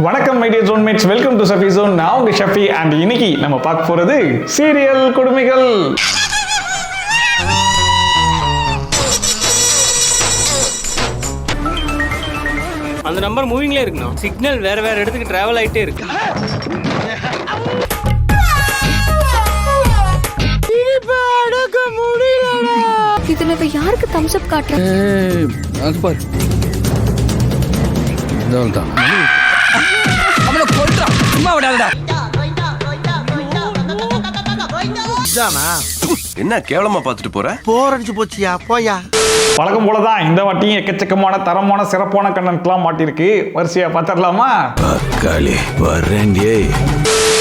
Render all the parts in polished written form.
வணக்கம் my dear zonemates, welcome to Shafi zone. நான் உங்க ஷஃபி அண்ட் இன்னைக்கு நம்ம பார்க்க போறது சீரியல் கொடுமைகள். அந்த நம்பர் மூவிங்ல இருக்குண்ணா. சிக்னல் வேற வேற இடத்துக்கு டிராவல் ஆயிட்டே இருக்கு. இதுல இப்ப யாருக்கு தம்ஸ் அப் காட்டுறேன்? அது பாரு. இதோல்தான். அவள கொல்றா. சும்மா விடாதடா. இதானா? என்ன கேவலமா பார்த்துட்டு போற? போரடிச்சு போச்சியா, போயா. வழக்கம் போலதான் இந்த வாட்டியும் எக்கச்சக்கமான தரமான சிறப்பான கண்டென்ட்லாம் மாட்டிருக்கு. வரிசையா பார்த்துடலாமா? காலி வரேண்டியே.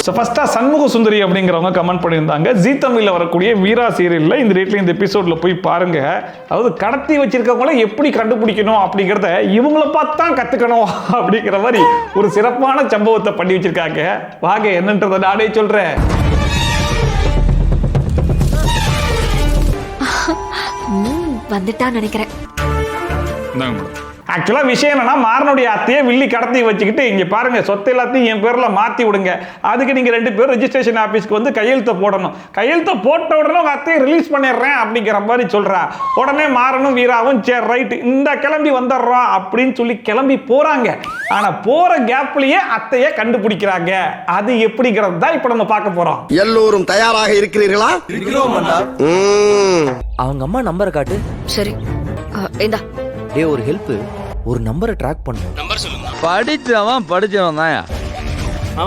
ஸோ ஃபர்ஸ்டா சண்முக சுந்தரி அப்படிங்கிறவங்க கமெண்ட் பண்ணியிருந்தாங்க, ஜீ தமிழில் வரக்கூடிய வீரா சீரியலில் இந்த ரேட்ல இந்த எபிசோட்ல போய் பாருங்க. அதாவது கடத்தி வச்சிருக்கவங்கள எப்படி கண்டுபிடிக்கணும் அப்படிங்கிறத இவங்கள பார்த்து தான் கத்துக்கணும் அப்படிங்கிற மாதிரி ஒரு சிறப்பான சம்பவத்தை பண்ணி வச்சிருக்காங்க. வாங்க என்னன்றதை நானே சொல்றேன். வந்துட்டா நினைக்கிறேன். ஆக்சுவலா விஷயம் என்னன்னா, மாறனுடைய அத்தையை வில்லி கடத்தி வச்சுக்கிட்டு இங்க பாருங்க சொத்து எல்லாத்தையும் என் பேர்ல மாத்தி விடுங்க, அதுக்கு நீங்க 2 பேரும் ரெஜிஸ்ட்ரேஷன் ஆபீஸ்க்கு வந்து கையெழுத்த போடணும், கையெழுத்த போட்ட உடனே உங்க அத்தையை ரிலீஸ் பண்ணிடுறேன் அப்படிங்கிற மாதிரி சொல்றா. உடனே மாறனும் வீராவும் சரி ரைட் இந்த கிளம்பி வந்துடுறோம் அப்படின்னு சொல்லி கிளம்பி போறாங்க. ஆனா போற கேப்லயே அத்தையை கண்டுபிடிக்கிறாங்க. அது எப்படிங்கிறது தான் இப்ப நம்ம பார்க்க போறோம். எல்லோரும் தயாராக இருக்கிறீர்களா? அவங்க அம்மா நம்பரை காட்டு. சரி இந்தா. டேய் ஒரு ஹெல்ப், ஒரு நம்பரை ட்ராக் பண்ணு. நம்பர் சொல்லுங்க. படிச்சவன் தான்யா.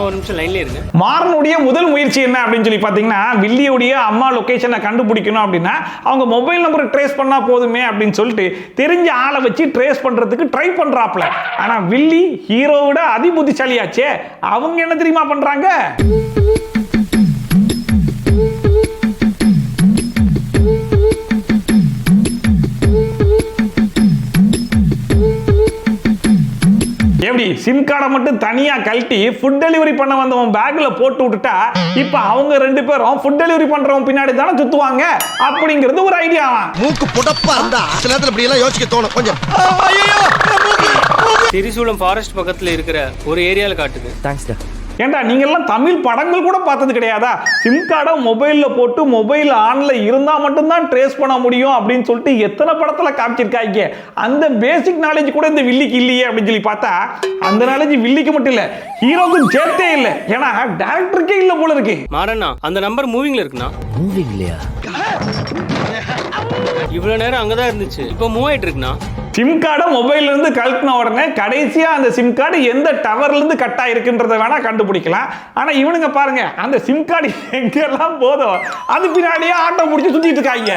ஒரு நிமிஷம் லைன்ல இருங்க. மாறனுடைய முதல் முயற்சி என்ன அப்படின்னு சொல்லி பாத்தீங்கன்னா, வில்லியுடைய அம்மா லொகேஷனை கண்டுபிடிக்கணும் அப்படின்னா அவங்க மொபைல் நம்பரை ட்ரேஸ் பண்ணா போதுமே அப்படின்னு சொல்லிட்டு தெரிஞ்ச ஆளை வச்சு ட்ரேஸ் பண்றதுக்கு ட்ரை பண்றாப்ல. ஆனா வில்லி ஹீரோவோட அதிபுத்திசாலியாச்சே, அவங்க என்ன தெரியுமா பண்றாங்க? எப்படி சிம் கார்டை மட்டும் தனியா கழட்டி ஃபுட் டெலிவரி பண்ண வந்தவன் பேக்ல போட்டு விட்டுட்டா இப்ப அவங்க 2 பேரும் ஃபுட் டெலிவரி பண்றவன் பின்னாடி தானே சுத்துவாங்க அப்படிங்கிறது ஒரு ஐடியாவா. மூக்கு புடப்பா இருந்தா சில நேரத்துல இப்படி எல்லாம் யோசிக்க தோணும் கொஞ்சம். திரிசூலம் ஃபாரஸ்ட் பக்கத்துல இருக்கிற ஒரு ஏரியால காட்டுது. தேங்க்ஸ்டா. ஏண்டா நீங்க எல்லாம் தமிழ் படங்கள் கூட பார்த்தது கிடையாதா? சிம் கார்டை மொபைல்ல போட்டு மொபைல் ஆன்ல இருந்தா மட்டும்தான் ட்ரேஸ் பண்ண முடியும் அப்படின்னு சொல்லிட்டு எத்தனை படத்துல காமிச்சிருக்காங்க. அந்த பேசிக் நாலேஜ் கூட இந்த வில்லிக்கு இல்லையே அப்படின்னு சொல்லி பார்த்தா, அந்த நாலேஜ் வில்லிக்கு மட்டும் இல்ல ஹீரோக்கும் சேர்த்தே இல்ல. ஏன்னா டைரக்டருக்கே இல்ல போல இருக்கு. மாறண்ணா அந்த நம்பர் மூவிங்ல இருக்குண்ணா. மூவிங் இல்லையா? இவ்வளவு நேரம் அங்கதான் இருந்துச்சு, இப்போ மூவ் ஆயிட்டு இருக்குண்ணா. சிம் கார்டை மொபைல்ல இருந்து கழட்டின உடனே கடைசியா அந்த சிம் கார்டு எந்த டவர்ல இருந்து கட் ஆயிருக்குன்றத வேணா கண்டுபிடிக்கலாம். ஆனா இவனுங்க பாருங்க, அந்த சிம் கார்டு எங்கெல்லாம் போதோ அது பின்னாடியே ஆட்டோ பிடிச்சி சுத்திட்டு இருக்காங்க.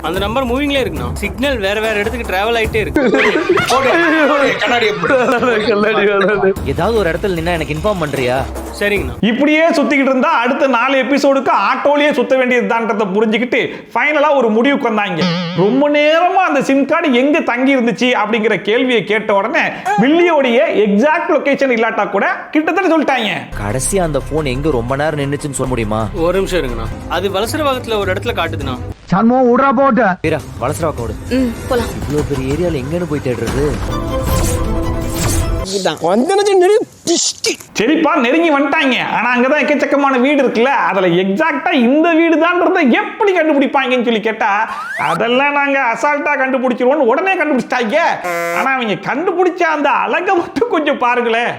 அந்த நம்பர் மூவிங்ல இருக்குண்ணா. சிக்னல் வேற வேற இடத்துக்கு டிராவல் ஆயிட்டே இருக்கு. ஏதாவது ஒரு இடத்துல நின்னா எனக்கு இன்ஃபார்ம் பண்றியா? சரிங்கண்ணா. இப்படியே சுத்திக்கிட்டு இருந்தா அடுத்த 4 எபிசோடுக்கு ஆட்டோலயே சுத்த வேண்டியதுதான்றத புரிஞ்சுக்கிட்டு ஃபைனலா ஒரு முடிவுக்கு வந்தாங்க. ரொம்ப நேரமா அந்த சிம் கார்டு எங்க தங்கி இருந்துச்சு அப்படிங்கிற கேள்வியை கேட்ட உடனே வில்லியோடைய எக்ஸாக்ட் லொகேஷன் இல்லாட்டா கூட கிட்டத்தட்ட சொல்லிட்டாங்க. கடைசியா அந்த போன் எங்க ரொம்ப நேரம் நின்னுச்சுன்னு சொல்ல முடியுமா? ஒரு நிமிஷம் இருங்கண்ணா. அது வலசரவாகத்துல ஒரு இடத்துல காட்டுதுண்ணா. சண்முகம் விடுறா போட்டு. வீரா வலசரவா கோடு. போலாம். இவ்வளவு பெரிய ஏரியால எங்கன்னு போய் தேடுறது? சரிப்பா நெருங்கி வந்துட்டாங்க. ஆனா அங்கதான் எக்கச்சக்கமான வீடு இருக்குல்ல, அதுல எக்ஸாக்டா இந்த வீடு தான்றத எப்படி கண்டுபிடிப்பாங்கன்னு சொல்லி கேட்டா, அதெல்லாம் நாங்க அசால்ட்டா கண்டுபிடிச்சிருவோம் உடனே கண்டுபிடிச்சிட்டாங்க. ஆனா அவங்க கண்டுபிடிச்ச அந்த அழகை மட்டும் கொஞ்சம் பாருங்களேன்.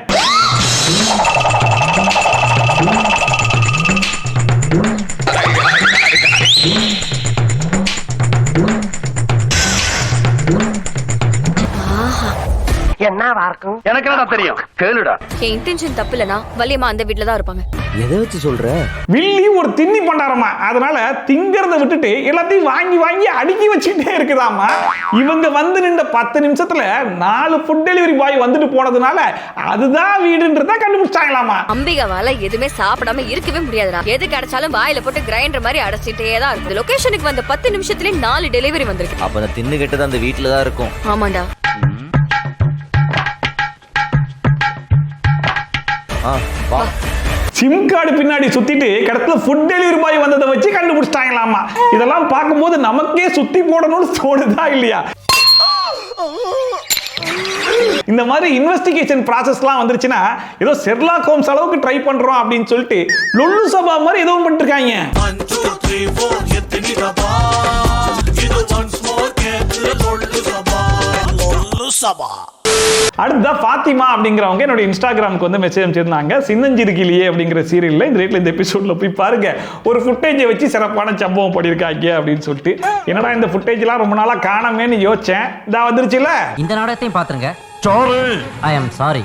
எனக்கு என்னடா தெரியும்? கேளுடா. என் இன்டென்ஷன் தப்பு இல்லனா வள்ளியம்மா அந்த வீட்ல தான் இருப்பாங்க. எதை வச்சு சொல்ற? வில்லி ஒரு திண்ணி பண்டாரமா, அதனால திங்கிறத விட்டுட்டு எல்லாத்தையும் வாங்கி வாங்கி அடுக்கி வச்சுக்கிட்டே இருக்குதாமா. இவங்க வந்து நின்ற 10 நிமிஷத்துல 4 ஃபுட் டெலிவரி பாய் வந்துட்டு போனதுனால அதுதான் வீடுன்றத கண்டுபிடிச்சாங்களாமா. அம்பிகாவால எதுவுமே சாப்பிடாம இருக்கவே முடியாதுடா. எது கிடைச்சாலும் வாயில போட்டு கிரைண்டர் மாதிரி அடைச்சிட்டே தான் இருக்கு. லொகேஷனுக்கு வந்த 10 நிமிஷத்துல 4 டெலிவரி வந்திருக்கு. அப்ப அந்த தின்னு கெட்டது அந்த வீட்டுல தான் இருக்கும். ஆமாண்டா. சிம் கார்டு பின்னாடி சுத்திட்டு கடத்துல ஃபுட் டெலிவரி பாய் வந்ததை வச்சு கண்டுபிடிச்சிட்டாங்களாமா. இதெல்லாம் பார்க்கும்போது நமக்கே சுத்தி போடணும்னு தோணுதா இல்லையா? இந்த மாதிரி இன்வெஸ்டிகேஷன் ப்ராசஸ்லாம் வந்துருச்சுன்னா ஏதோ ஷெர்லாக் ஹோம்ஸ் அளவுக்கு ட்ரை பண்றோம் அப்படின்னு சொல்லிட்டு லொல்லு சபா மாதிரி ஏதோ பண்ணிட்டு இருக்காங்க. அடுத்த ஃபாத்திமா அப்படிங்கிறவங்க என்னோட இன்ஸ்டாகிராமுக்கு வந்து மெசேஜ் அனுப்பிச்சிருந்தாங்க. சின்னஞ்சிருக்கிலேயே அப்படிங்கிற சீரியல்ல இந்த ரேட்ல இந்த எபிசோட்ல போய் பாருங்க, ஒரு ஃபுட்டேஜை வச்சு சிறப்பான சம்பவம் பண்ணியிருக்காங்க அப்படின்னு சொல்லிட்டு. என்னடா இந்த ஃபுட்டேஜ்லாம் ரொம்ப நாளா காணாமேன்னு யோசிச்சேன், இதா வந்துருச்சுல. இந்த நாடகத்தையும் பாத்துருங்க. ஐ அம் சாரி.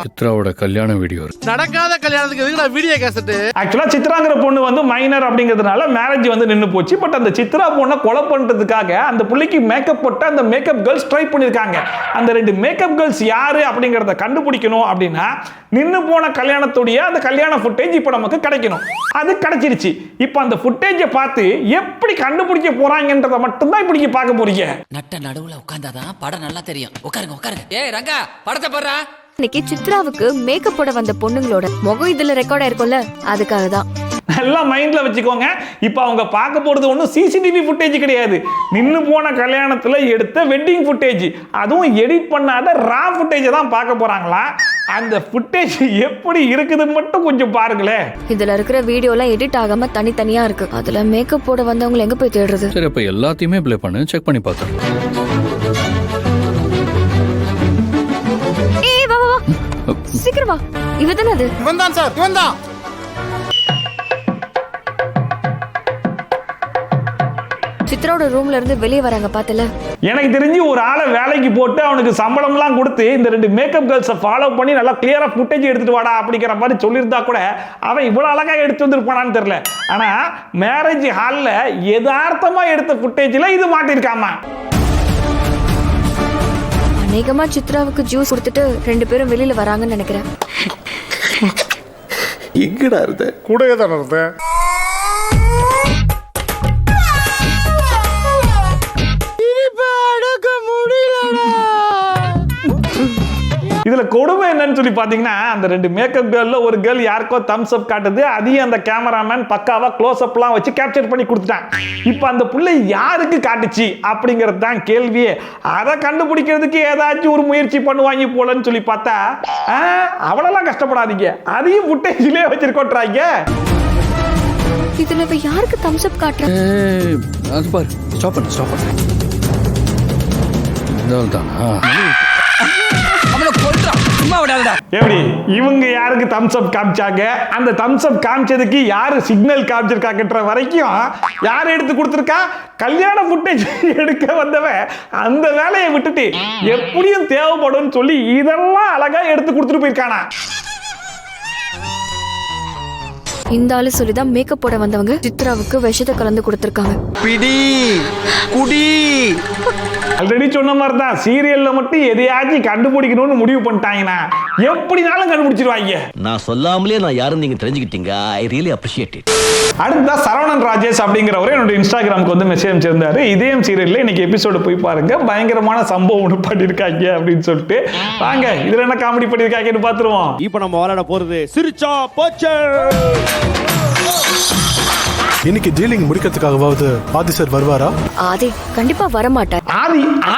சித்ராவோட கல்யாண வீடியோ நடக்காத கல்யாணத்துக்கு எதுக்கு வீடியோ கேசட்? ஆக்சுவலா சித்ராங்கிற பொண்ணு வந்து மைனர் அப்படிங்கிறதுனால மேரேஜ் வந்து நின்னு போச்சு. பட் அந்த சித்ரா பொண்ணை கொலை பண்றதுக்காக அந்த புள்ளைக்கு மேக்கப் போட்டு அந்த மேக்கப் கேர்ள்ஸ் ட்ரை பண்ணிருக்காங்க. அந்த 2 மேக்கப் கேர்ள்ஸ் யாரு அப்படிங்கறத கண்டுபிடிக்கணும் அப்படின்னா நின்னு போன கல்யாணத்துடைய அந்த கல்யாண ஃபுட்டேஜ் இப்போ நமக்கு கிடைக்கணும். அது கிடைச்சிருச்சு. இப்போ அந்த ஃபுட்டேஜை பார்த்து எப்படி கண்டுபிடிக்க போறாங்கன்றத மட்டும் தான் இப்படி பார்க்க போறீங்க. நட்ட நடுவுல உட்கார்ந்தாதான் படம் நல்லா தெரியும். உட்காருங்க உட்காருங்க. ஏய் ரங்கா படத்தை போடுறா. இன்னைக்கு சித்ராவுக்கு மேக்கப் போட வந்த பொண்ணுங்களோட முகம் இதுல ரெக்கார்ட் ஆயிருக்கும்ல, அதுக்காக தான். நல்லா மைண்ட்ல வச்சுக்கோங்க. இப்போ அவங்க பார்க்க போறது ஒன்றும் சிசிடிவி ஃபுட்டேஜ் கிடையாது, நின்னு போன கல்யாணத்துல எடுத்த வெட்டிங் ஃபுட்டேஜ், அதுவும் எடிட் பண்ணாத ரா ஃபுட்டேஜை தான் பார்க்க போறாங்களா. அந்த ஃபுட்டேஜ் எப்படி இருக்குதுன்னு மட்டும் கொஞ்சம் பாருங்களேன். இதுல இருக்கிற வீடியோலாம் எடிட் ஆகாம தனித்தனியா இருக்கு. அதுல மேக்கப் போட வந்தவங்க எங்க போய் தேடுறது? சரி, அப்ப எல்லாத்தையுமே ப்ளே பண்ணு, செக் பண்ணி பார்த்தோம். ஏய் வா வா வா, சீக்கிரம் வா. இவதானே அது? இவன் தான் சார், இவன் தான். சித்ராவோட ரூம்ல இருந்து வெளியே வராங்க பார்த்தல. எனக்கு தெரிஞ்சு ஒரு ஆளை வேலைக்கு போட்டு அவனுக்கு சம்பளம்லாம் கொடுத்து இந்த 2 மேக்கப் கேர்ள்ஸை ஃபாலோ பண்ணி நல்லா கிளியரா ஃபுட்டேஜ் எடுத்துட்டு வாடா அப்படிங்கிற மாதிரி சொல்லியிருந்தா கூட அவன் இவ்வளவு அழகா எடுத்து வந்திருப்பானான்னு தெரியல. ஆனா மேரேஜ் ஹால்ல யதார்த்தமா எடுத்த ஃபுட்டேஜ்ல இது மாட்டிருக்காமா. அநேகமா சித்ராவுக்கு ஜூஸ் கொடுத்துட்டு 2 பேரும் வெளியில வராங்கன்னு நினைக்கிறேன். எங்கடா இருந்த? கூடவே தான இருந்த. இதுல கொடுமை என்னன்னு சொல்லி பாத்தீங்கன்னா, அந்த 2 மேக்கப் கேர்ள்ல ஒரு கேர்ள் யாருக்கோ தம்ஸ் அப் காட்டுது. அதையும் அந்த கேமராமேன் பக்காவா க்ளோஸ் அப்லாம் வச்சு கேப்சர் பண்ணி கொடுத்துட்டான். இப்போ அந்த புள்ளை யாருக்கு காட்டுச்சு அப்படிங்கிறது தான் கேள்வியே. அதை கண்டுபிடிக்கிறதுக்கு ஏதாச்சும் ஒரு முயற்சி பண்ணுவாங்க போலன்னு சொல்லி பார்த்தா அவ்வளோலாம் கஷ்டப்படாதீங்க, அதையும் ஃபுட்டேஜ்லயே வச்சிருக்கோன்றாங்க. இதுல யாருக்கு தம்ஸ் அப் காட்டுறேன்? அது பாரு, ஸ்டாப் பண்ணு, ஸ்டாப் பண்ணு. இதான்தானா? அவனை கொல்றான், சும்மா விடாதடா. எப்படி இவங்க யாருக்கு தம்ஸ் அப் காமிச்சாங்க, அந்த தம்ஸ் அப் காமிச்சதுக்கு யாரு சிக்னல் காமிச்சிருக்காங்கன்ற வரைக்கும் யார் எடுத்து கொடுத்துருக்கா? கல்யாண ஃபுட்டேஜ் எடுக்க வந்தவன் அந்த வேலையை விட்டுட்டு எப்படியும் தேவைப்படும் சொல்லி இதெல்லாம் அழகா எடுத்து கொடுத்துட்டு போயிருக்கானா. இந்த ஆளு சொல்லிதான் மேக்கப் போட வந்தவங்க சித்ராவுக்கு விஷத்தை கலந்து கொடுத்திருக்காங்க. பிடி குடி. ஆல்ரெடி சொன்ன மாதிரி தான், சீரியல்ல மட்டும் எதையாச்சும் கண்டுபிடிக்கணும்னு முடிவு பண்ணிட்டாங்கன்னா எப்படினாலும் கண்டுபிடிச்சிருவாங்க. நான் சொல்லாமலே நான் யாரும் நீங்க தெரிஞ்சுக்கிட்டீங்க. I really appreciate it. அடுத்ததா சரவணன் ராஜேஷ் அப்படிங்கிறவரை என்னோட இன்ஸ்டாகிராமுக்கு வந்து மெசேஜ் அனுப்பிச்சிருந்தாரு. இதயம் சீரியல்ல இன்னைக்கு எபிசோடு போய் பாருங்க, பயங்கரமான சம்பவம் ஒன்று பண்ணியிருக்காங்க அப்படின்னு சொல்லிட்டு. வாங்க இதுல என்ன காமெடி பண்ணியிருக்காங்கன்னு பார்த்துருவோம். இப்போ நம்ம விளையாட போறது சிரிச்சா போச்சு. இன்னைக்கு டீலிங் முடிக்கிறதுக்காகவாவது ஆதி சார் வருவாரா? ஆதி கண்டிப்பா வர மாட்டார்.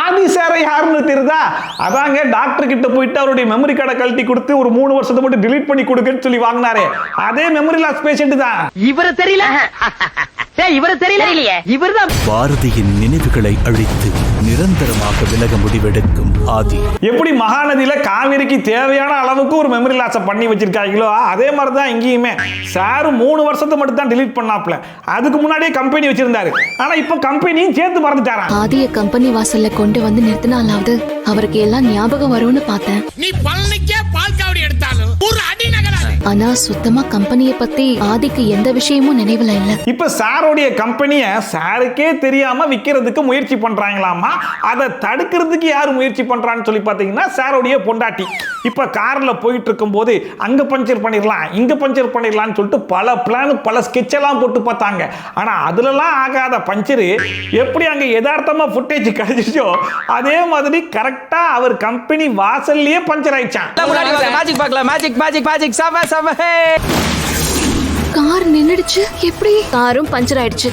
ஆதி சாரை யாருன்னு தெரியுதா? அதாங்க டாக்டர் கிட்ட போயிட்டு அவருடைய மெமரி கார்டை கழட்டி கொடுத்து ஒரு 3 வருஷத்தை மட்டும் டிலீட் பண்ணி கொடுக்கன்னு சொல்லி வாங்கினாரே, அதே மெமரி லாஸ் பேஷண்ட் தான். இவர தெரியல. இவர தெரியலையே. இவர்தான் பாரதியின் நினைவுகளை அழித்து நிரந்தரமாக விலக முடிவெடுக்கும் ஆதி. எப்படி மகாநதியில காவிரிக்கு தேவையான அளவுக்கு ஒரு மெமரி லாஸை பண்ணி வச்சிருக்காங்களோ அதே மாதிரி தான் இங்கேயுமே. சார் 3 வருஷத்தை மட்டும் தான் டிலீட் பண்ணாப்ல, அதுக்கு முன்னாடியே கம்பெனி வச்சிருந்தாரு. ஆனா இப்போ கம்பெனியும் சேர்த்து மறந்துட்டாராம். ஆதிய கம்பெனி வாசல்ல கொண்டு வந்து நிறுத்தினாலாவது அவருக்கு எல்லாம் ஞாபகம் வரும்னு பார்த்தேன். நீ பழனிக்கே பால் காவடி எடுத்தாலும் ஒரு அடி நகராது. ஆனா சுத்தமா கம்பெனியை பத்தி ஆதிக்கு எந்த விஷயமும் நினைவுல இல்ல. இப்ப சாரோடைய கம்பெனியை சாருக்கே தெரியாம விக்கிறதுக்கு முயற்சி பண்றாங்களாமா. அதை தடுக்கிறதுக்கு யாரு முயற்சி பண்றான்னு சொல்லி பாத்தீங்கன்னா சாரோடைய பொண்டாட்டி. இப்ப கார்ல போயிட்டு இருக்கும் போது அங்க பஞ்சர் பண்ணிடலாம், இங்க பஞ்சர் பண்ணிடலாம்னு சொல்லிட்டு பல பிளான் பல ஸ்கெட்ச் எல்லாம் போட்டு பார்த்தாங்க. ஆனா அதுலலாம் ஆகாத பஞ்சரு எப்படி அங்க யதார்த்தமா ஃபுட்டேஜ் கிடைச்சிச்சோ அதே மாதிரி கரெக்டா அவர் கம்பெனி வாசல்லையே பஞ்சர் ஆயிடுச்சான். மேஜிக் பார்க்கலாம், மேஜிக் மேஜிக் மேஜிக். சம சம. கார் நின்னுடுச்சு. எப்படி? காரும் பஞ்சர் ஆயிடுச்சு.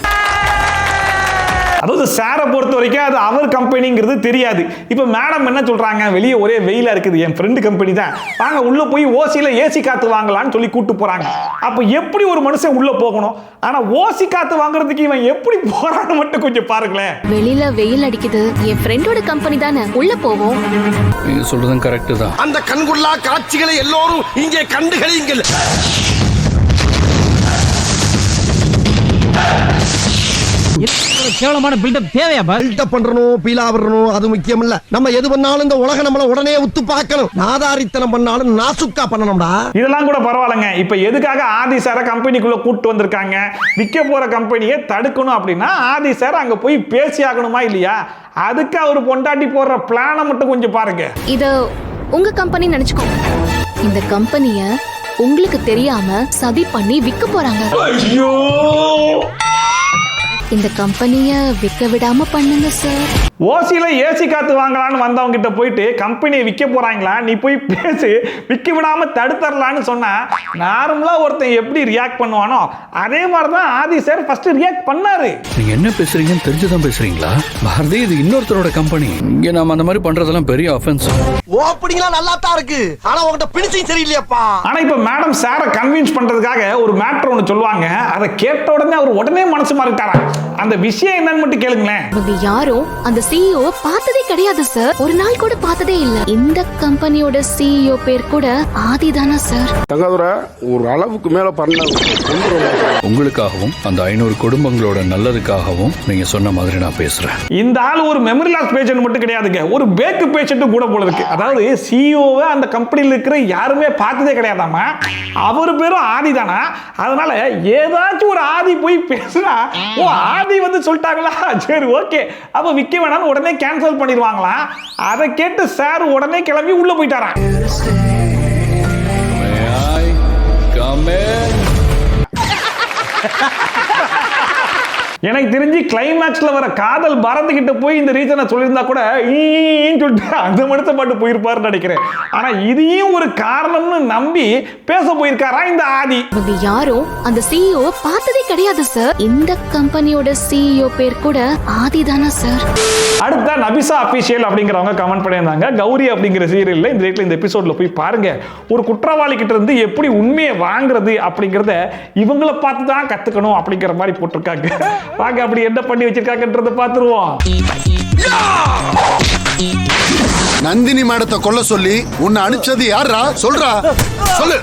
அதாவது சாரை பொறுத்த வரைக்கும் அது அவர் கம்பெனிங்கிறது தெரியாது. இப்போ மேடம் என்ன சொல்றாங்க, வெளியே ஒரே வெயிலா இருக்குது, என் ஃப்ரெண்டு கம்பெனி தான், வாங்க உள்ள போய் ஓசியில ஏசி காத்து வாங்கலாம்னு சொல்லி கூட்டு போறாங்க. அப்ப எப்படி ஒரு மனுஷன் உள்ள போகணும், ஆனா ஓசி காத்து வாங்குறதுக்கு இவன் எப்படி போறான்னு மட்டும் கொஞ்சம் பாருங்களேன். வெளியில வெயில் அடிக்குது, என் ஃப்ரெண்டோட கம்பெனி தானே, உள்ள போவோம். நீங்க சொல்றதும் கரெக்ட் தான். அந்த கண்கொள்ளா காட்சிகளை எல்லோரும் இங்கே கண்டுகளியுங்கள். கேவலமான பில்டப் தேவையா? பில்டப் பண்றணும், பீலா வரணும், அது முக்கியம் இல்ல. நம்ம எது பண்ணாலும் இந்த உலகம் நம்மள உடனே உத்து பார்க்கணும். நாதாரித்தனம் பண்ணாலும் நாசுக்கா பண்ணணும்டா. இதெல்லாம் கூட பரவாயில்லைங்க. இப்ப எதுக்காக ஆதி சார கம்பெனிக்குள்ள கூட்டு வந்திருக்காங்க, விற்க போற கம்பெனியை தடுக்கணும் அப்படின்னா ஆதி சார் அங்க போய் பேசி ஆகணுமா இல்லையா? அதுக்கு அவர் பொண்டாட்டி போடுற பிளானை மட்டும் கொஞ்சம் பாருங்க. இது உங்க கம்பெனி நினைச்சுக்கோ. இந்த கம்பெனிய உங்களுக்கு தெரியாம சதி பண்ணி விற்க போறாங்க. ஐயோ, இந்த கம்பெனிய விற்க விடாம பண்ணுங்க சார். ஓசியில ஏசி காத்து வாங்கலான்னு வந்தவங்க கிட்ட போயிட்டு கம்பெனியை விற்க போறாங்களா, நீ போய் பேசி விற்க விடாம தடுத்தரலான்னு சொன்னா நார்மலா ஒருத்தன் எப்படி ரியாக்ட் பண்ணுவானோ அதே மாதிரிதான் ஆதி சார் ஃபர்ஸ்ட் ரியாக்ட் பண்ணாரு. நீங்க என்ன பேசுறீங்கன்னு தெரிஞ்சுதான் பேசுறீங்களா? பாரதி, இது இன்னொருத்தரோட கம்பெனி. இங்க நாம அந்த மாதிரி பண்றதெல்லாம் பெரிய ஆஃபென்ஸ். ஓப்பனிங்ல நல்லா தான் இருக்கு, ஆனா உன்கிட்ட பினிஷிங் சரியில்லையாப்பா. ஆனா இப்ப மேடம் சாரை கன்வின்ஸ் பண்றதுக்காக ஒரு மேட்டர் ஒன்னு சொல்லுவாங்க. அதை கேட்ட உடனே அவர் உடனே மனசு மாறிட்டாரா. அந்த விஷயம் என்னன்னு மட்டும் கேளுங்களேன். இவங்க யாரும் அந்த சிஇஓ பார்த்ததே கிடையாது சார், ஒரு நாள் கூட பார்த்ததே இல்ல. இந்த கம்பெனியோட சிஇஓ பேர் கூட ஆதிதானா சார்? தங்காதுரை ஒரு அளவுக்கு மேல பண்ண உங்களுக்காகவும் அந்த 500 குடும்பங்களோட நல்லதுக்காகவும் நீங்க சொன்ன மாதிரி நான் பேசுறேன். இந்த ஆள் ஒரு மெமரி லாஸ் பேஷண்ட் மட்டும் கிடையாதுங்க, ஒரு பேக்கு பேஷண்ட் கூட போல இருக்கு. அதாவது சிஇஓவை அந்த கம்பெனியில் இருக்கிற யாருமே பார்த்ததே கிடையாதாமா. அவர் பேரும் ஆதி தானா. அதனால ஏதாச்சும் ஒரு ஆதி போய் பேசுனா, ஓ ஆதி வந்து சொல்லிட்டாங்களா, சரி ஓகே அப்ப விற்க வேணாம்னு உடனே கேன்சல் பண்ணிடுவாங்களா. அதை கேட்டு சார் உடனே கிளம்பி உள்ள போயிட்டாராம். எனக்கு தெரிஞ்சு கிளைமேக்ஸ்ல வர காதல் பரத் கிட்ட போய் இந்த ரீசனை சொல்லியிருந்தா கூட சொல்லிட்டு அந்த மனுஷன் பாட்டு போயிருப்பாருன்னு நினைக்கிறேன். ஆனா இதையும் ஒரு காரணம்னு நம்பி பேச போயிருக்காரா இந்த ஆதி. இவங்க யாரும் அந்த சிஇஓ பார்த்ததே கிடையாது சார், இந்த கம்பெனியோட சிஇஓ பேர் கூட ஆதிதானா சார்? அடுத்த நபிசா அபிஷியல் அப்படிங்கிறவங்க கமெண்ட் பண்ணியிருந்தாங்க, கௌரி அப்படிங்கிற சீரியல்ல இந்த ரேட்ல இந்த எபிசோட்ல போய் பாருங்க, ஒரு குற்றவாளி கிட்ட இருந்து எப்படி உண்மையை வாங்குறது அப்படிங்கறத இவங்களை பார்த்து தான் கத்துக்கணும் அப்படிங்கிற மாதிரி போட்டிருக்காங்க. வாங்க அப்படி என்ன பண்ணி வச்சிருக்காங்கன்றத பாத்துருவோம். நந்தினி மேடத்தை கொல்ல சொல்லி உன்னை அனுப்பிச்சது யாரா? சொல்றா, சொல்லு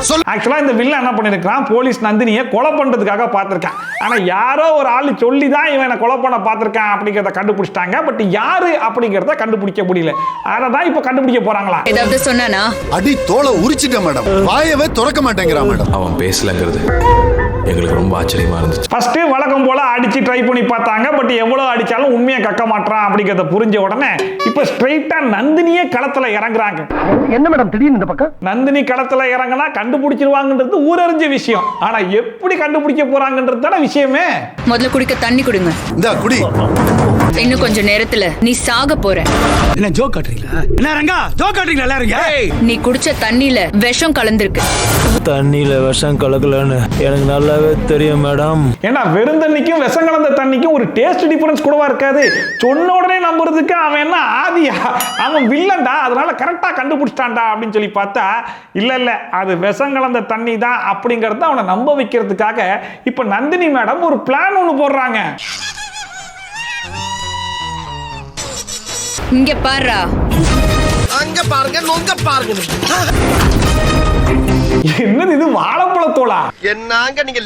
சொல்லு. ஆக்சுவலா இந்த வில்லன் என்ன பண்ணிருக்கான், போலீஸ் நந்தினியை கொலை பண்றதுக்காக பார்த்திருக்கான். ஆனா யாரோ ஒரு ஆள் சொல்லி தான் இவனை கொலை பண்ண பார்த்திருக்கான் அப்படிங்கறத கண்டுபிடிச்சிட்டாங்க. பட் யாரு அப்படிங்கறத கண்டுபிடிக்க முடியல. அதை தான் இப்ப கண்டுபிடிக்க போறாங்களா. ஏதாவது சொன்னானா? அடி தோலை உரிச்சிட்டேன் மேடம், வாயவே திறக்க மாட்டேங்கிறான் மேடம். அவன் பேசலங்கிறது எங்களுக்கு ரொம்ப ஆச்சரியமா இருந்துச்சு. ஃபர்ஸ்ட் வழக்கம் போல அடிச்சு ட்ரை பண்ணி பார்த்தாங்க. பட் எவ்வளவு அடிச்சாலும் உண்மையை கக்க மாட்டான் அப்படிங்கறத புரிஞ்ச உடனே இப்ப ஸ்ட்ரைட்டா நந்தினியே களத்துல இறங்குறாங்க. என்ன மேடம் திடீர்னு இந்த பக்கம்? நந்தினி களத்துல இறங்கினா கண்டுபிடிச்சிருவாங்கன்றது ஊரறிஞ்ச விஷயம். ஆனா எப்படி கண்டுபிடிக்க போறாங்கன்றது தானே விஷயமே. முதல்ல குடிக்க தண்ணி குடுங்க. இந்த குடி. இன்னும் கொஞ்ச நேரத்துல நீ சாக போற. என்ன ஜோக் காட்டுறீங்களா? என்ன ரங்கா ஜோக் காட்டுறீங்களா எல்லாரும்? நீ குடிச்ச தண்ணியில விஷம் கலந்திருக்கு. தண்ணியில விஷம் கலக்கலன்னு எனக்கு நல்லாவே தெரியும் மேடம். ஏன்னா வெறும் தண்ணிக்கும் விஷம் கலந்த தண்ணிக்கும் ஒரு டேஸ்ட் டிஃபரன்ஸ் கூடவா இருக்காது. சொன்ன உடனே நம்புறதுக்கு அவன் என்ன ஆதியா, அவன் வில்லன்டா, அதனால கரெக்டா கண்டுபிடிச்சிட்டான்டா அப்படின்னு சொல்லி பார்த்தா இல்ல அது விஷம் கலந்த தண்ணி தான் அப்படிங்கறத அவனை நம்ப வைக்கிறதுக்காக இப்ப நந்தினி மேடம் ஒரு பிளான் ஒண்ணு போடுறாங்க. இங்க பாருடா. அங்க பாருங்க, நொங்க பாருங்க. என்னது இது, வாழைப்பழத்தோலா? என்னங்க நீங்க,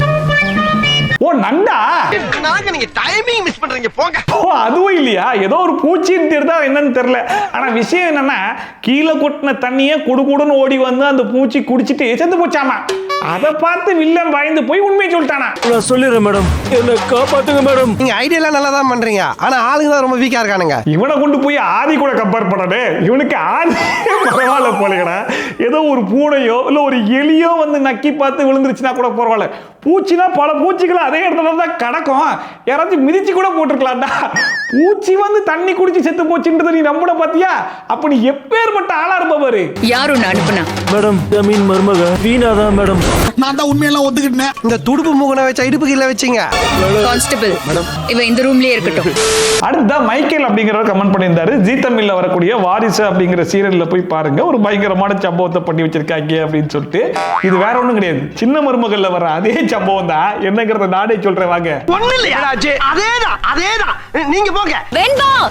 ஓ நண்டா, என்னங்க நீங்க டைமிங் மிஸ் பண்றீங்க போங்க. ஓ அதுவும் இல்லையா, ஏதோ ஒரு பூச்சின்னு தெரியுதா என்னன்னு தெரியல. ஆனா விஷயம் என்னன்னா, கீழே கொட்டின தண்ணியை குடுகுடுன்னு ஓடி வந்து அந்த பூச்சி குடிச்சிட்டு செத்து போச்சாமா. அதை பார்த்து வில்லன் பயந்து போய் உண்மையை சொல்லிட்டானா. நான் சொல்லிடுறேன் மேடம், என்ன காப்பாத்துங்க மேடம். நீங்க ஐடியாலாம் நல்லா தான் பண்றீங்க, ஆனா ஆளுங்க தான் ரொம்ப வீக்கா இருக்கானுங்க. இவனை கொண்டு போய் ஆதி கூட கம்பேர் பண்ணனே, இவனுக்கு ஆதி பரவாயில்ல போலங்கடா. ஏதோ ஒரு பூனையோ இல்ல ஒரு எலியோ வந்து நக்கி பார்த்து விழுந்துருச்சுன்னா கூட பரவாயில்ல, பூச்சினா பல பூச்சிகள் அதே இடத்துல தான் கிடக்கும், யாராச்சும் மிதிச்சு கூட போட்டிருக்கலாம்டா. பூச்சி வந்து தண்ணி குடிச்சு செத்து போச்சுன்றதை நீ நம்பின பாத்தியா? அப்ப நீ எப்பேற்பட்ட ஆளா இருப்பவரு. யாரும் அனுப்புனா மேடம் ஜமீன் மருமக வீணா தான் மேடம். நான் தான் உண்மையெல்லாம் ஒத்துக்கிட்டேன். இந்த துடுப்பு மூகனை வச்ச இடுப்பு கீழ வச்சீங்க. கான்ஸ்டபிள் இவ இந்த ரூம்லயே இருக்கட்டும். அடுத்த மைக்கேல் அப்படிங்கிறவர் கமெண்ட் பண்ணியிருந்தாரு, ஜீ தமிழ்ல வரக்கூடிய வாரிசு அப்படிங்கிற சீரியல்ல போய் பாருங்க, ஒரு பயங்கரமான சம்பவத்தை பண்ணி வச்சிருக்காங்க அப்படின்னு சொல்லிட்டு. இது வேற ஒண்ணும் கிடையாது, சின்ன மருமகள்ல வர அதே சம்பவம் தான். என்னங்கிறத நானே சொல்றேன் வாங்க. ஒண்ணு இல்லையா? அதேதான் அதேதான். நீங்க போங்க. வேண்டாம்.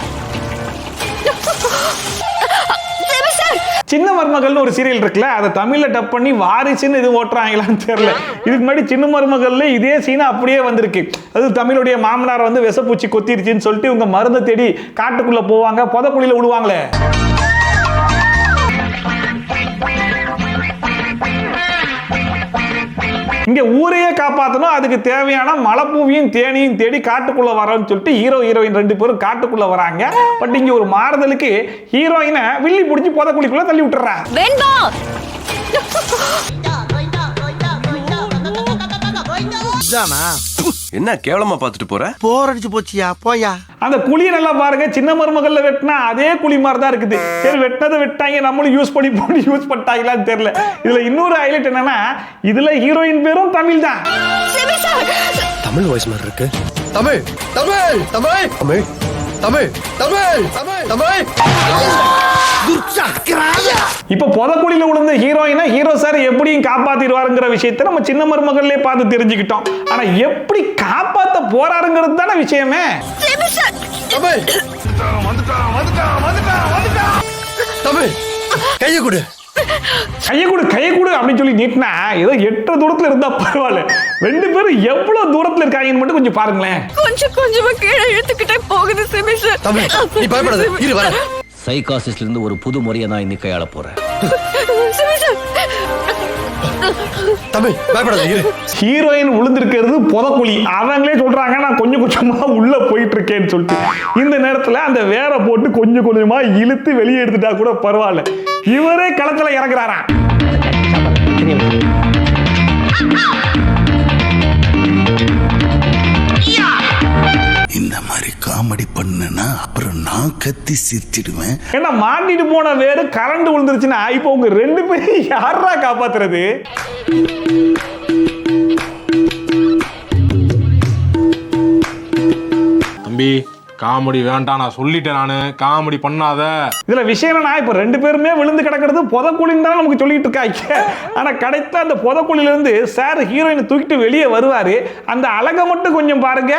சின்ன மருமகள்னு ஒரு சீரியல் இருக்குல்ல, அதை தமிழ்ல டப் பண்ணி வாரிசுன்னு இது ஓட்டுறாங்களான்னு தெரியல. இதுக்கு முன்னாடி சின்ன மருமகள்ல இதே சீனா அப்படியே வந்திருக்கு. அது தமிழுடைய மாமனார் வந்து விஷப்பூச்சி கொத்திருச்சுன்னு சொல்லிட்டு இவங்க மருந்து தேடி காட்டுக்குள்ள போவாங்க, புதக்குழியில விடுவாங்களே. இங்க ஊரையே காப்பாற்றணும், அதுக்கு தேவையான மலைப்பூவையும் தேனியும் தேடி காட்டுக்குள்ள வரோன்னு சொல்லிட்டு ஹீரோ ஹீரோயின் 2 பேரும் காட்டுக்குள்ள வராங்க. பட் இங்க ஒரு மாறுதலுக்கு ஹீரோயினை வில்லி பிடிச்சி புதக்குழிக்குள்ள தள்ளி விட்டுறா. வேண்டாம். என்ன கேவலமா பார்த்துட்டு போற? போர் அடிச்சு போச்சியா, போயா. அந்த குழியை நல்லா பாருங்க, சின்ன மருமகள்ல வெட்டினா அதே குழி மாதிரி தான் இருக்குது. சரி, வெட்டினதை வெட்டாங்க, நம்மளும் யூஸ் பண்ணிட்டாங்களான்னு தெரியல. இதுல இன்னொரு ஹைலைட் என்னன்னா, இதுல ஹீரோயின் பேரும் தமிழ் தான். தமிழ் வாய்ஸ் மாதிரி இருக்கு. தமிழ் தமிழ் தமிழ் தமிழ் தமிழ் தமிழ் தமிழ் தமிழ். இப்ப புதக்குழியில விழுந்த ஹீரோயினை ஹீரோ சார் எப்படியும் காப்பாத்திடுவாருங்கிற விஷயத்தை நம்ம சின்ன மருமகள்லயே பார்த்து தெரிஞ்சுக்கிட்டோம். ஆனா எப்படி காப்பாத்த போறாருங்கிறது தானே விஷயமே. தமிழ் தமிழ் கையை கொடு, கையை கொடு அப்படின்னு சொல்லி நீட்டினா ஏதோ 8 தூரத்துல இருந்தா பரவாயில்ல. 2 பேரும் எவ்வளவு தூரத்துல இருக்காங்கன்னு மட்டும் கொஞ்சம் பாருங்களேன். கொஞ்சமா கீழே இழுத்துக்கிட்டே போகுது சிமிஷ். தமிழ் நீ பயப்படாத, இரு வர. சைக்காசிஸ்ட்ல இருந்து ஒரு புது முறையை நான் இன்னைக்கு கையாள போறேன். தமிழ் பயப்படாத, இரு. ஹீரோயின் விழுந்திருக்கிறது புதக்குழி. அவங்களே சொல்றாங்க நான் கொஞ்சமா உள்ள போயிட்டு இருக்கேன்னு சொல்லிட்டு. இந்த நேரத்துல அந்த வேற போட்டு கொஞ்சமா இழுத்து வெளியே எடுத்துட்டா கூட பரவாயில்ல, இவரே களத்துல இறங்குறாராம். இந்த மாதிரி காமெடி பண்ணுனா அப்புறம் நான் கத்தி சிரிச்சிடுவேன். ஏன்னா மாட்டிட்டு போன வேறு கரண்ட் விழுந்துருச்சுன்னா இப்போ உங்க 2 பேரும் யாரா காப்பாத்துறது? தம்பி காமெடி வேண்டாம், நான் சொல்லிட்டேன், நானு காமெடி பண்ணாத. இதுல விஷயம் என்னன்னா, இப்ப 2 பேருமே விழுந்து கிடக்கிறது புதக்குழின்னு தான் நமக்கு சொல்லிட்டு இருக்காங்க. ஆனா கடைசில அந்த புதக்குழில இருந்து சார் ஹீரோயினை தூக்கிட்டு வெளியே வருவாரு. அந்த அழகை மட்டும் கொஞ்சம் பாருங்க.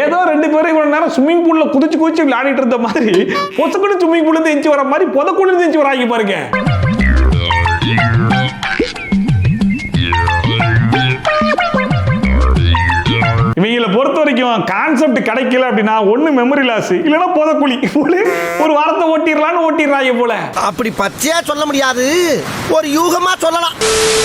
ஏதோ 2 பேரும் இவ்வளவு நேரம் ஸ்விம்மிங் பூல்ல குதிச்சு விளையாடிட்டு இருந்த மாதிரி பொசுக்குன்னு ஸ்விம்மிங் பூல்ல இருந்து எஞ்சி வர மாதிரி புதக்குழில இருந்து எஞ்சி வராங்க பாருங்க. இவங்களை பொறுத்த வரைக்கும் கான்செப்ட் கிடைக்கல அப்படின்னா ஒண்ணு மெமரி லாஸ், இல்லைன்னா புதக்குழி. ஒரு வாரத்தை ஓட்டிடுறாங்க போல. அப்படி பச்சையா சொல்ல முடியாது, ஒரு யூகமா சொல்லலாம்.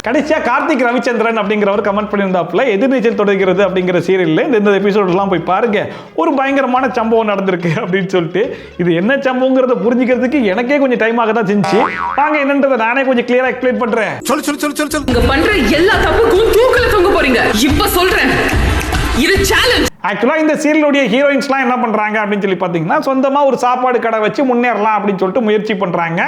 கடைசியா கார்த்திக் ரவிச்சந்திரன் அப்படிங்கிறவர் கமெண்ட் பண்ணியிருந்தாப்புல, எதிர்நீச்சல் தொடர்கிறது அப்படிங்கிற சீரியல்ல இந்த எபிசோட் எல்லாம் போய் பாருங்க, ஒரு பயங்கரமான சம்பவம் நடந்திருக்கு அப்படின்னு சொல்லிட்டு. இது என்ன சம்பவங்கிறத புரிஞ்சுக்கிறதுக்கு எனக்கே கொஞ்சம் டைம் ஆக தான் செஞ்சு. வாங்க என்னன்றதை நானே கொஞ்சம் கிளியரா எக்ஸ்பிளைன் பண்றேன். இங்க பண்ற எல்லா தப்புக்கும் தூக்கல தொங்க போறீங்க. இப்ப சொல்றேன், இது சேலஞ்ச். ஆக்சுவலா இந்த சீரியலுடைய ஹீரோயின்ஸ்லாம் என்ன பண்றாங்க அப்படின்னு சொல்லி பாத்தீங்கன்னா, சொந்தமா ஒரு சாப்பாடு கடை வச்சு முன்னேறலாம் அப்படின்னு சொல்லிட்டு முயற்சி பண்றாங்க.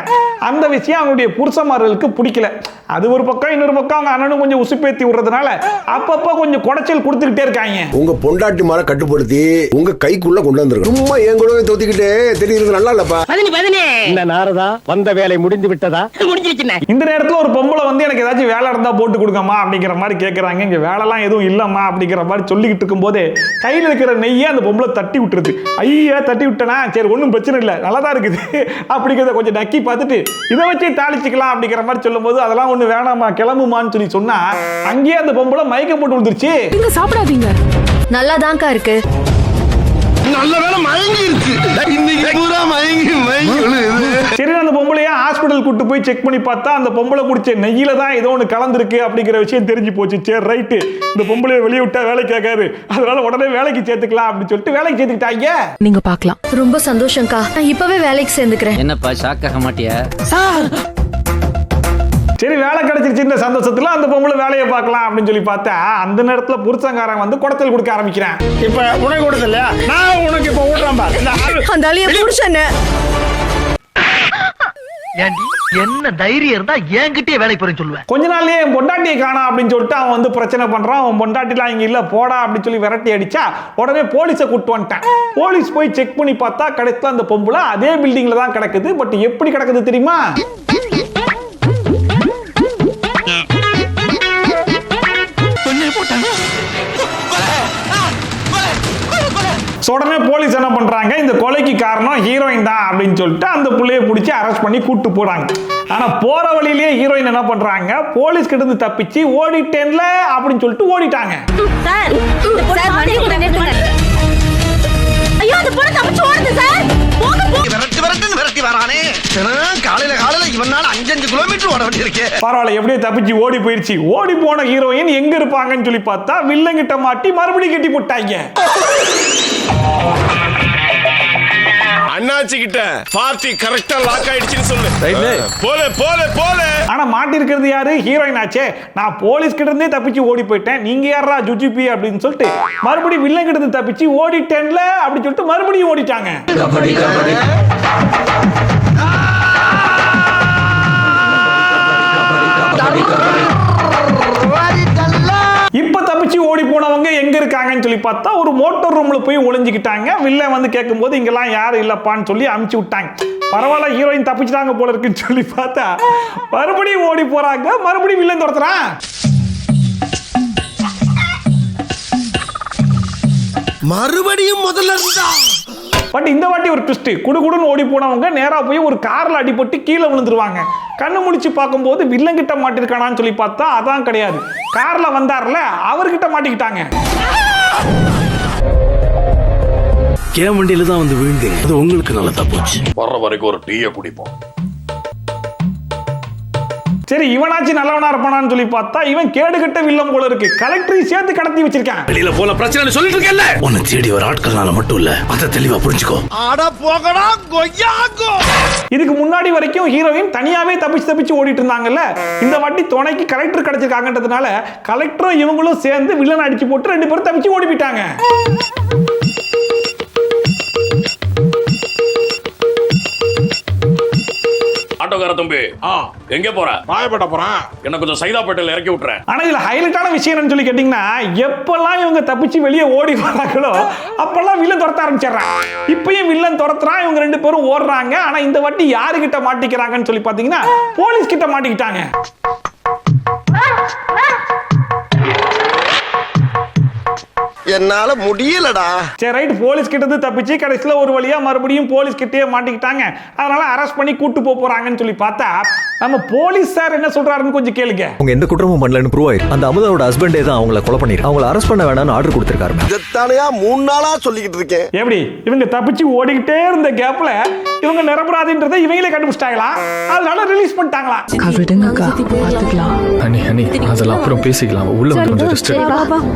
அந்த விஷயம் அவங்களுடைய புருஷமார்களுக்கு பிடிக்கல. அது ஒரு பக்கம், இன்னொரு பக்கம் அவங்க அண்ணனும் கொஞ்சம் உசுப்பேத்தி விடுறதுனால அப்பப்போ கொஞ்சம் குடைச்சல் கொடுத்துக்கிட்டே இருக்காங்க. உங்க பொண்டாட்டி மார கட்டுப்படுத்தி உங்க கைக்குள்ள கொண்டு வந்திருக்கோம். சும்மா என் கூட தோத்திக்கிட்டே தெரியுது, நல்லா இல்லப்பா. இந்த நாரதா வந்த வேலை முடிந்து விட்டதா? இந்த நேரத்துல ஒரு பொம்பளை வந்து எனக்கு ஏதாச்சும் வேலை இருந்தா போட்டு கொடுங்கம்மா அப்படிங்கிற மாதிரி கேட்கறாங்க. இங்க வேலைலாம் எதுவும் இல்லம்மா அப்படிங்கிற மாதிரி சொல்லிக்கிட்டு இருக்கும் போதே கையில் இருக்கிற நெய்யை அந்த பொம்பளை தட்டி விட்டுருது. ஐயா தட்டி விட்டனா, சரி ஒன்றும் பிரச்சனை இல்லை, நல்லா தான் இருக்குது அப்படிங்கிறத கொஞ்சம் நக்கி பார்த்துட்டு இதை வச்சு தாளிச்சிக்கலாம் அப்படிங்கிற மாதிரி சொல்லும் போது, அதெல்லாம் ஒண்ணு வேணாமா கிளம்புமான்னு சொல்லி சொன்னா அங்கேயே அந்த பொம்பளை மயக்கம் போட்டு விழுந்துருச்சு. சாப்பிடாதீங்க, நல்லாதான்க்கா இருக்கு. நல்ல வேளை மயங்கிருச்சு. இன்னைக்கு பூரா மயங்கி சரி, அந்த பொம்பளையா ஹாஸ்பிட்டல் கூட்டு போய் செக் பண்ணி பார்த்தா அந்த பொம்பளை குடிச்ச நெய்யில தான் ஏதோ ஒன்று கலந்துருக்கு அப்படிங்கிற விஷயம் தெரிஞ்சு போச்சு. சரி ரைட்டு, இந்த பொம்பளையை வெளியே விட்டா வேலைக்கு கேட்காது, அதனால உடனே வேலைக்கு சேர்த்துக்கலாம் அப்படின்னு சொல்லிட்டு வேலைக்கு சேர்த்துக்கிட்டாங்க. நீங்க பாக்கலாம். ரொம்ப சந்தோஷம்க்கா, நான் இப்பவே வேலைக்கு சேர்ந்துக்கிறேன். என்னப்பா ஷாக் ஆக மாட்டியா? சரி, வேலை கிடைச்சிருச்சு இந்த சந்தோஷத்துல அந்த பொம்பளை வேலையை பார்க்கலாம் அப்படின்னு சொல்லி பார்த்தா அந்த நேரத்துல புருஷங்காரன் வந்து குடத்தல் கொடுக்க ஆரம்பிக்கிறேன். இப்ப உனக்கு கொடுத்தல, நான் உனக்கு இப்ப ஊட்டுறேன் பாரு. அந்த ஆளிய புருஷன் என்ன தைரியம் இருந்தா என்கிட்டயே வேலைக்கு போறேன்னு சொல்லுவேன். கொஞ்ச நாள்லயே என் பொண்டாட்டியை காணா அப்படின்னு சொல்லிட்டு அவன் வந்து பிரச்சனை பண்றான். அவன் பொண்டாட்டிலாம் இங்க இல்ல, போடா அப்படின்னு சொல்லி விரட்டி அடிச்சா உடனே போலீஸை கூட்டு வந்துட்டான். போலீஸ் போய் செக் பண்ணி பார்த்தா கடைசில அந்த பொம்பளை அதே பில்டிங்ல தான் கிடக்குது. பட் எப்படி கிடக்குது தெரியுமா? உடனே போலீஸ் என்ன பண்றாங்க, இந்த கொலைக்கு காரணம் ஹீரோயின் தான் அப்படின்னு சொல்லிட்டு அந்த புள்ளைய பிடிச்சி அரெஸ்ட் பண்ணி கூட்டு போறாங்க. ஆனா போற வழியிலேயே ஹீரோயின் என்ன பண்றாங்க, போலீஸ் கிட்ட இருந்து தப்பிச்சு ஓடிட்டேன்ல அப்படின்னு சொல்லிட்டு ஓடிட்டாங்க. பரவாயில்ல, எப்படியோ தப்பிச்சு ஓடி போயிடுச்சு. ஓடி போன ஹீரோயின் எங்க இருப்பாங்கன்னு சொல்லி பார்த்தா வில்லங்கிட்ட மாட்டி மறுபடியும் கட்டி போட்டாங்க. அண்ணாச்சி கிட்ட பார்ட்டி கரெக்டா லாக் ஆயிடுச்சுன்னு சொல்லு. போல போல போல. ஆனா மாட்டி இருக்கிறது யாரு? ஹீரோயின் ஆச்சே. நான் போலீஸ் கிட்ட இருந்தே தப்பிச்சு ஓடி போயிட்டேன், நீங்க யாரா ஜுஜிபி அப்படின்னு சொல்லிட்டு மறுபடியும் வில்லன் கிட்ட இருந்து தப்பிச்சு ஓடிட்டேன்ல அப்படின்னு சொல்லிட்டு மறுபடியும் ஓடிட்டாங்க. இப்ப தப்பிச்சு ஓடி போனவங்க எங்க இருக்காங்கன்னு சொல்லி பார்த்தா ஒரு மோட்டார் ரூம்ல போய் ஒளிஞ்சுக்கிட்டாங்க. வில்லன் வந்து கேட்கும்போது இங்கெல்லாம் யாரும் இல்லப்பான்னு சொல்லி அமுச்சு விட்டாங்க. பரவாயில்ல, ஹீரோயின் தப்பிச்சுட்டாங்க போல இருக்குன்னு சொல்லி பார்த்தா மறுபடியும் ஓடி போறாங்க. மறுபடியும் வில்லன் துரத்துறான். மறுபடியும் முதல்ல இருந்தா. பட் இந்த வாட்டி ஒரு ட்விஸ்ட். குடுகுடுன்னு ஓடி போனவங்க நேரா போய் ஒரு கார்ல அடிபட்டு கீழே விழுந்துருவாங்க. கண்ணு முடிச்சு பார்க்கும்போது வில்லன் கிட்ட மாட்டிருக்கானான்னு சொல்லி பார்த்தா அதான் கிடையாது. கார்ல வந்தார்ல அவர்கிட்ட மாட்டிக்கிட்டாங்க. என் வண்டியில தான் வந்து விழுந்தீங்க, அது உங்களுக்கு நல்லதா போச்சு. வர்ற வரைக்கும் ஒரு டீயை குடிப்போம். சரி, இவனாச்சு நல்லவனா இருப்பானான்னு சொல்லி பார்த்தா இவன் கேடுகட்ட வில்லம் போல இருக்கு. கலெக்டரையும் சேர்த்து கடத்தி வச்சிருக்கான். வெளியில போல பிரச்சனை சொல்லிட்டு இருக்கேன்ல, உன்னை தேடி வர ஆட்கள்னால மட்டும் இல்ல, அத தெளிவா புரிஞ்சுக்கோ. அட போகடா கொய்யாகோ. இதுக்கு முன்னாடி வரைக்கும் ஹீரோயின் தனியாவே தப்பிச்சு ஓடிட்டு இருந்தாங்கல்ல. இந்த வாட்டி துணைக்கு கலெக்டர் கிடைச்சிருக்காங்கன்றதுனால கலெக்டரும் இவங்களும் சேர்ந்து வில்லன் அடிச்சு போட்டு 2 பேரும் தப்பிச்சு ஓடி போயிட்டாங்க. ஆட்டோக்கார தம்பி, எங்க போற? ராயப்பேட்டை போறேன், என்ன கொஞ்சம் சைதாப்பேட்டையில இறக்கி விட்டுறேன். ஆனா இதுல ஹைலைட்டான விஷயம் என்னன்னு சொல்லி கேட்டீங்கன்னா, எப்பெல்லாம் இவங்க தப்பிச்சு வெளியே ஓடி வராங்களோ அப்பெல்லாம் வில்லன் துரத்த ஆரம்பிச்சிடறான். இப்பயும் வில்லன் துரத்துறான், இவங்க 2 பேரும் ஓடுறாங்க. ஆனா இந்த வாட்டி யாரு கிட்ட மாட்டிக்கிறாங்கன்னு சொல்லி பாத்தீங்கன்னா போலீஸ் கிட்ட மாட்டிக்கிட்டாங்க. என்னால முடியலடா. சரி ரைட், போலீஸ் கிட்ட இருந்து தப்பிச்சு கடைசியில ஒரு வழியா மறுபடியும் போலீஸ் கிட்டே மாட்டிக்கிட்டாங்க. அதனால அரெஸ்ட் பண்ணி கூட்டு போறாங்கன்னு சொல்லி பார்த்தா நம்ம போலீஸ் சார் என்ன சொல்றாருன்னு கொஞ்சம் கேளுங்க. அவங்க எந்த குற்றமும் பண்ணலன்னு ப்ரூவ் ஆயிருக்கு. அந்த அமுதாவோட ஹஸ்பண்டே தான் அவங்கள கொலை பண்ணிருக்கு. அவங்கள அரெஸ்ட் பண்ண வேணாம்னு ஆர்டர் கொடுத்திருக்காரு. இதத்தானையா 3 நாளா சொல்லிக்கிட்டு இருக்கேன். எப்படி இவங்க தப்பிச்சு ஓடிக்கிட்டே இருந்த கேப்ல இவங்க நிரபராதின்றதை இவங்களே கண்டுபிடிச்சிட்டாங்களா, அதனால ரிலீஸ் பண்ணிட்டாங்களா? அதெல்லாம் அப்புறம் பேசிக்கலாம், உள்ள வந்து கொஞ்சம் ரெஸ்ட் எடுங்க.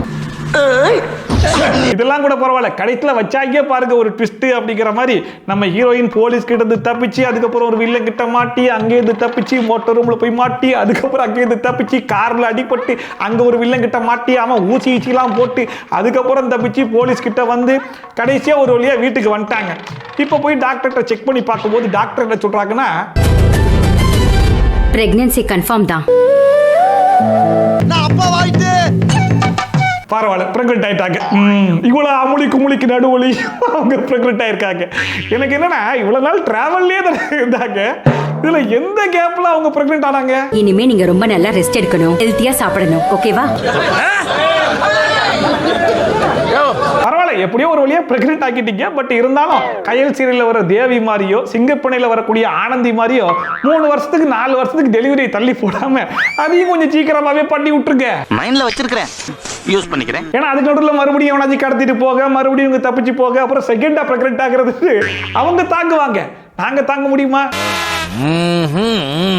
இதெல்லாம் கூட பரவாயில்ல, கடைசியில் வச்சாங்கே பாருங்க ஒரு ட்விஸ்ட் அப்படிங்கிற மாதிரி. நம்ம ஹீரோயின் போலீஸ் கிட்ட இருந்து தப்பிச்சு, அதுக்கப்புறம் ஒரு வில்லன் கிட்ட மாட்டி, அங்கேருந்து தப்பிச்சு மோட்டர் ரூம்ல போய் மாட்டி, அதுக்கப்புறம் அங்கேருந்து தப்பிச்சு கார்ல அடிபட்டு அங்க ஒரு வில்லன் கிட்ட மாட்டி அவன் ஊசிலாம் போட்டு அதுக்கப்புறம் தப்பிச்சு போலீஸ் கிட்ட வந்து கடைசியா ஒரு வழியா வீட்டுக்கு வந்துட்டாங்க. இப்போ போய் டாக்டர்கிட்ட செக் பண்ணி பார்க்கும்போது டாக்டர் என்ன சொல்றாங்கன்னா, பிரெக்னன்சி கன்ஃபார்ம் தான். நான் அப்பா வாயிட்டு பரவாயில்ல, பிரெக்னென்ட் ஆயிட்டாங்க. இவ்வளவு அமுளி குமுளிக்கு நடுவலி அவங்க பிரெக்னென்ட் ஆயிருக்காங்க. எனக்கு என்னன்னா இவ்வளவு நாள் டிராவல்லே தான் இருந்தாங்க, இதுல எந்த கேப்ல அவங்க பிரெக்னென்ட் ஆனாங்க? இனிமே நீங்க ரொம்ப நல்லா ரெஸ்ட் எடுக்கணும், ஹெல்த்தியா சாப்பிடணும், ஓகேவா? பரவாயில்ல, எப்படியோ ஒரு வழியா பிரெக்னென்ட் ஆக்கிட்டீங்க. பட் இருந்தாலும் கயல் சீரியல்ல வர தேவி மாதிரியோ சிங்கப்பனையில வரக்கூடிய ஆனந்தி மாதிரியோ 3 வருஷத்துக்கு 4 வருஷத்துக்கு டெலிவரி தள்ளி போடாம அதையும் கொஞ்சம் சீக்கிரமாவே பண்ணி விட்டுருங்க. மைண்ட்ல வச்சிருக்கேன். யூஸ் பண்ணிக்கிறேன். ஏன்னா அதுக்கு நடுவில் மறுபடியும் எவனாச்சும் கடத்திட்டு போக, மறுபடியும் இவங்க தப்பிச்சு போக, அப்புறம் செகண்டா பிரெக்னென்ட் ஆகுறதுக்கு அவங்க தாங்குவாங்க, நாங்க தாங்க முடியுமா?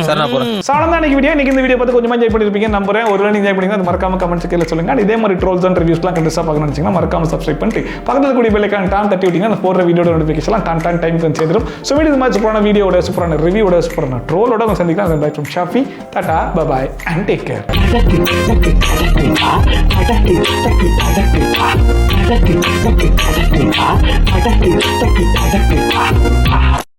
சார் நான் போறேன். சாலந்தான் இன்னைக்கு வீடியோ. இன்னைக்கு இந்த வீடியோ பார்த்து கொஞ்சமா என்ஜாய் பண்ணிருப்பீங்க நம்புறேன். ஒரு வேளை என்ஜாய் பண்ணீங்கன்னா அது மறக்காம கமெண்ட்ஸ் கீழே சொல்லுங்க. இதே மாதிரி ட்ரோல்ஸ் அண்ட் ரிவ்யூஸ்லாம் கண்டிப்பா பார்க்கணும்னு நினைச்சீங்கன்னா மறக்காம சப்ஸ்கிரைப் பண்ணிட்டு பக்கத்துல கூடிய பெல் ஐகான் டான் தட்டி விட்டீங்கன்னா நான் போடுற வீடியோட நோட்டிஃபிகேஷன்லாம் டான் டைம் வந்து சேரும். ஸோ வீடியோ மாதிரி சூப்பரான வீடியோட, சூப்பரான ரிவ்யூவோட, சூப்பரான ட்ரோலோட உங்க சந்திக்கலாம். Bye from Shafi. Tata bye and take care.